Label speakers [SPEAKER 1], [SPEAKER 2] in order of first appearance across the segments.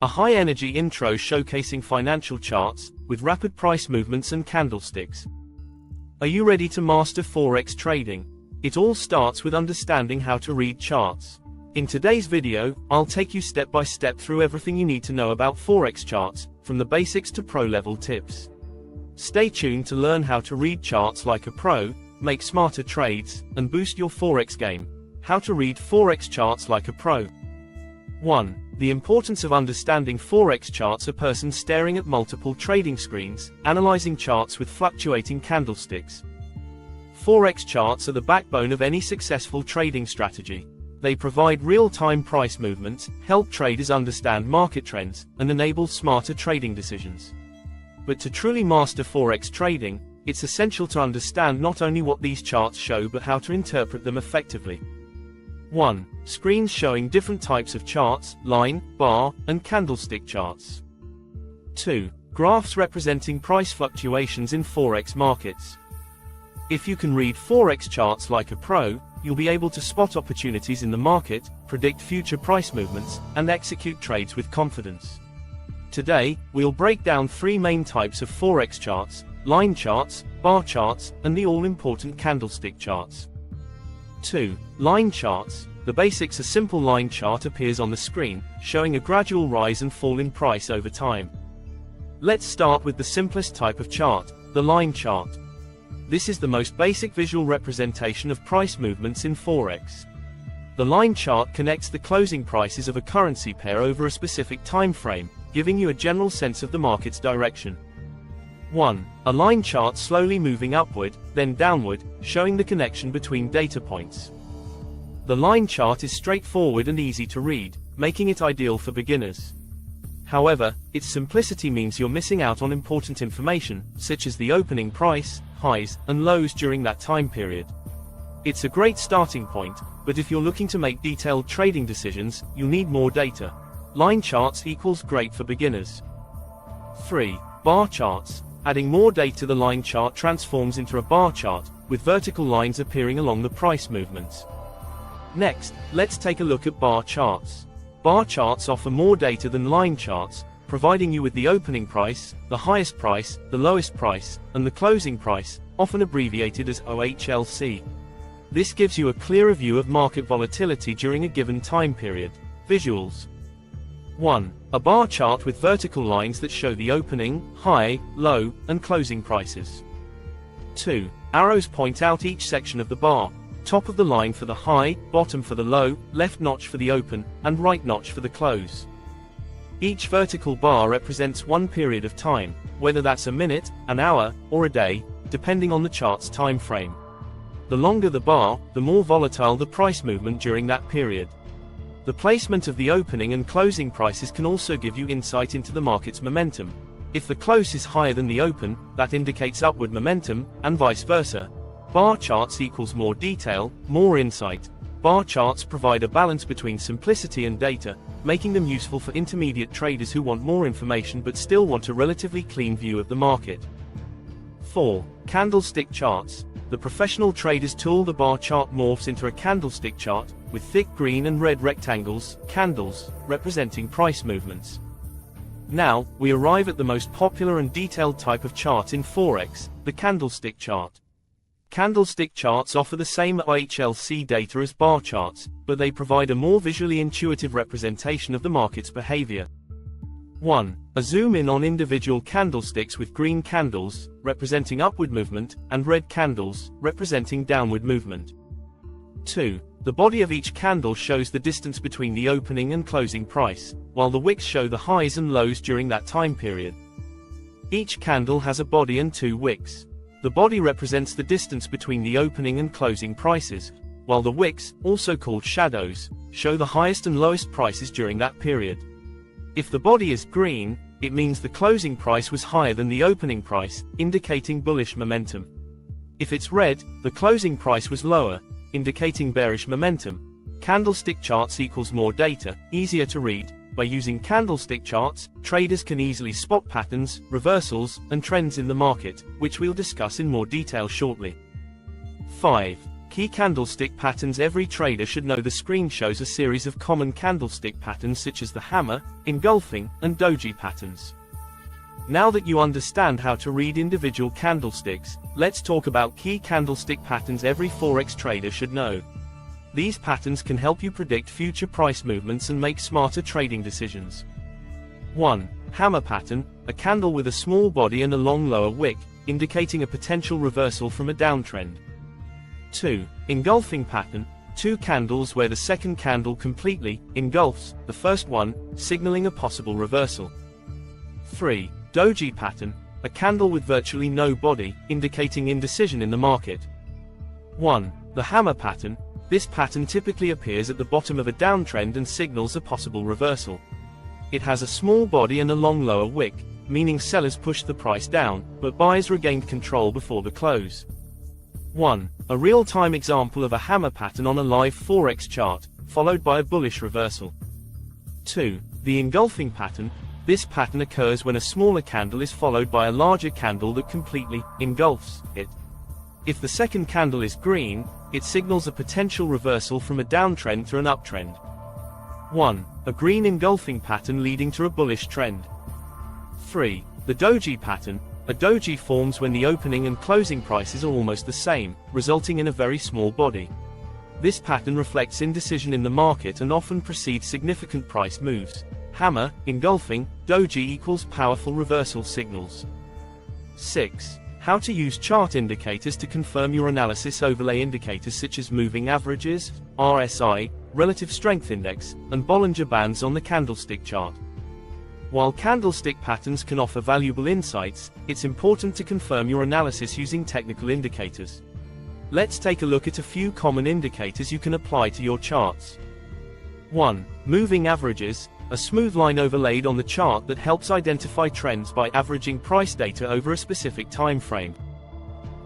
[SPEAKER 1] A high-energy intro showcasing financial charts, with rapid price movements and candlesticks. Are you ready to master Forex trading? It all starts with understanding how to read charts. In today's video, I'll take you step by step through everything you need to know about Forex charts, from the basics to pro-level tips. Stay tuned to learn how to read charts like a pro, make smarter trades, and boost your Forex game. How to read Forex charts like a pro. 1. The importance of understanding Forex charts. A person staring at multiple trading screens, analyzing charts with fluctuating candlesticks. Forex charts are the backbone of any successful trading strategy. They provide real-time price movements, help traders understand market trends, and enable smarter trading decisions. But to truly master Forex trading, it's essential to understand not only what these charts show but how to interpret them effectively. 1. Screens showing different types of charts, line, bar, and candlestick charts. 2. Graphs representing price fluctuations in Forex markets. If you can read Forex charts like a pro, you'll be able to spot opportunities in the market, predict future price movements, and execute trades with confidence. Today, we'll break down three main types of Forex charts: line charts, bar charts, and the all-important candlestick charts. 2. Line charts. The basics. A simple line chart appears on the screen, showing a gradual rise and fall in price over time. Let's start with the simplest type of chart, the line chart. This is the most basic visual representation of price movements in Forex. The line chart connects the closing prices of a currency pair over a specific time frame, giving you a general sense of the market's direction. 1. A line chart slowly moving upward, then downward, showing the connection between data points. The line chart is straightforward and easy to read, making it ideal for beginners. However, its simplicity means you're missing out on important information, such as the opening price, highs, and lows during that time period. It's a great starting point, but if you're looking to make detailed trading decisions, you'll need more data. Line charts equals great for beginners. 3. Bar charts. Adding more data. The line chart transforms into a bar chart, with vertical lines appearing along the price movements. Next, let's take a look at bar charts. Bar charts offer more data than line charts, providing you with the opening price, the highest price, the lowest price, and the closing price, often abbreviated as OHLC. This gives you a clearer view of market volatility during a given time period. Visuals. 1. A bar chart with vertical lines that show the opening, high, low, and closing prices. 2. Arrows point out each section of the bar, top of the line for the high, bottom for the low, left notch for the open, and right notch for the close. Each vertical bar represents one period of time, whether that's a minute, an hour, or a day, depending on the chart's time frame. The longer the bar, the more volatile the price movement during that period. The placement of the opening and closing prices can also give you insight into the market's momentum. If the close is higher than the open, that indicates upward momentum, and vice versa. Bar charts equals more detail, more insight. Bar charts provide a balance between simplicity and data, making them useful for intermediate traders who want more information but still want a relatively clean view of the market. 4. Candlestick charts. The professional trader's tool. The bar chart morphs into a candlestick chart, with thick green and red rectangles, candles, representing price movements. Now, we arrive at the most popular and detailed type of chart in Forex, the candlestick chart. Candlestick charts offer the same OHLC data as bar charts, but they provide a more visually intuitive representation of the market's behavior. 1. A zoom in on individual candlesticks with green candles, representing upward movement, and red candles, representing downward movement. 2. The body of each candle shows the distance between the opening and closing price, while the wicks show the highs and lows during that time period. Each candle has a body and two wicks. The body represents the distance between the opening and closing prices, while the wicks, also called shadows, show the highest and lowest prices during that period. If the body is green, it means the closing price was higher than the opening price, indicating bullish momentum. If it's red, the closing price was lower, indicating bearish momentum. Candlestick charts equals more data, easier to read. By using candlestick charts, traders can easily spot patterns, reversals, and trends in the market, which we'll discuss in more detail shortly. 5. Key candlestick patterns. Every trader should know. The screen shows a series of common candlestick patterns such as the hammer, engulfing, and doji patterns. Now that you understand how to read individual candlesticks, let's talk about key candlestick patterns every Forex trader should know. These patterns can help you predict future price movements and make smarter trading decisions. 1. Hammer pattern, a candle with a small body and a long lower wick, indicating a potential reversal from a downtrend. 2. Engulfing pattern, two candles where the second candle completely engulfs the first one, signaling a possible reversal. 3. Doji pattern, a candle with virtually no body, indicating indecision in the market. 1. The hammer pattern, this pattern typically appears at the bottom of a downtrend and signals a possible reversal. It has a small body and a long lower wick, meaning sellers pushed the price down, but buyers regained control before the close. 1. A real-time example of a hammer pattern on a live Forex chart, followed by a bullish reversal. 2. The engulfing pattern, this pattern occurs when a smaller candle is followed by a larger candle that completely engulfs it. If the second candle is green, it signals a potential reversal from a downtrend to an uptrend. 1. A green engulfing pattern leading to a bullish trend. 3. The doji pattern, a doji forms when the opening and closing prices are almost the same, resulting in a very small body. This pattern reflects indecision in the market and often precedes significant price moves. Hammer, engulfing, doji equals powerful reversal signals. 6. How to use chart indicators to confirm your analysis. Overlay indicators such as moving averages, RSI, relative strength index, and Bollinger Bands on the candlestick chart. While candlestick patterns can offer valuable insights, it's important to confirm your analysis using technical indicators. Let's take a look at a few common indicators you can apply to your charts. 1. Moving averages, a smooth line overlaid on the chart that helps identify trends by averaging price data over a specific time frame.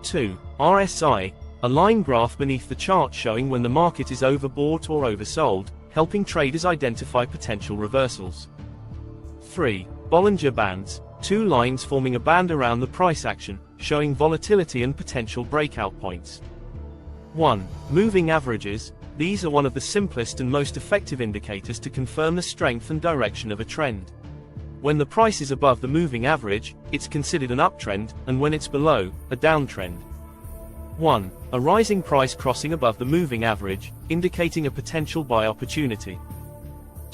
[SPEAKER 1] 2. RSI, a line graph beneath the chart showing when the market is overbought or oversold, helping traders identify potential reversals. 3. Bollinger Bands, two lines forming a band around the price action, showing volatility and potential breakout points. 1. Moving averages, these are one of the simplest and most effective indicators to confirm the strength and direction of a trend. When the price is above the moving average, it's considered an uptrend, and when it's below, a downtrend. 1. A rising price crossing above the moving average, indicating a potential buy opportunity.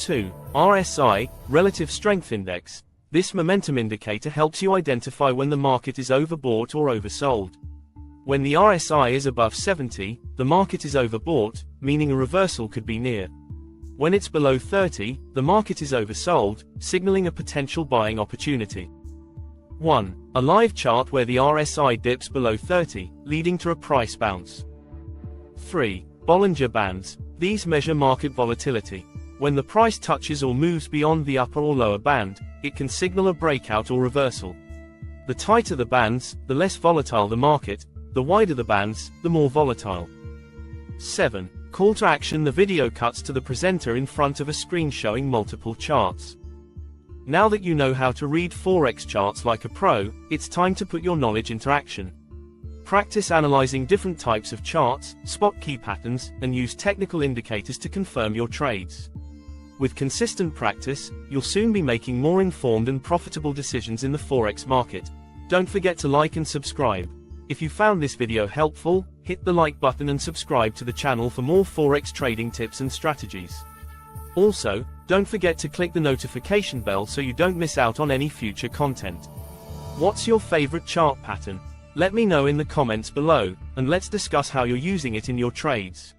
[SPEAKER 1] 2. RSI, Relative Strength Index. This momentum indicator helps you identify when the market is overbought or oversold. When the RSI is above 70, the market is overbought, meaning a reversal could be near. When it's below 30, the market is oversold, signaling a potential buying opportunity. 1. A live chart where the RSI dips below 30, leading to a price bounce. 3. Bollinger Bands. These measure market volatility. When the price touches or moves beyond the upper or lower band, it can signal a breakout or reversal. The tighter the bands, the less volatile the market. The wider the bands, the more volatile. 7. Call to action. The video cuts to the presenter in front of a screen showing multiple charts. Now that you know how to read Forex charts like a pro, it's time to put your knowledge into action. Practice analyzing different types of charts, spot key patterns, and use technical indicators to confirm your trades. With consistent practice, you'll soon be making more informed and profitable decisions in the Forex market. Don't forget to like and subscribe. If you found this video helpful, hit the like button and subscribe to the channel for more Forex trading tips and strategies. Also, don't forget to click the notification bell so you don't miss out on any future content. What's your favorite chart pattern? Let me know in the comments below, and let's discuss how you're using it in your trades.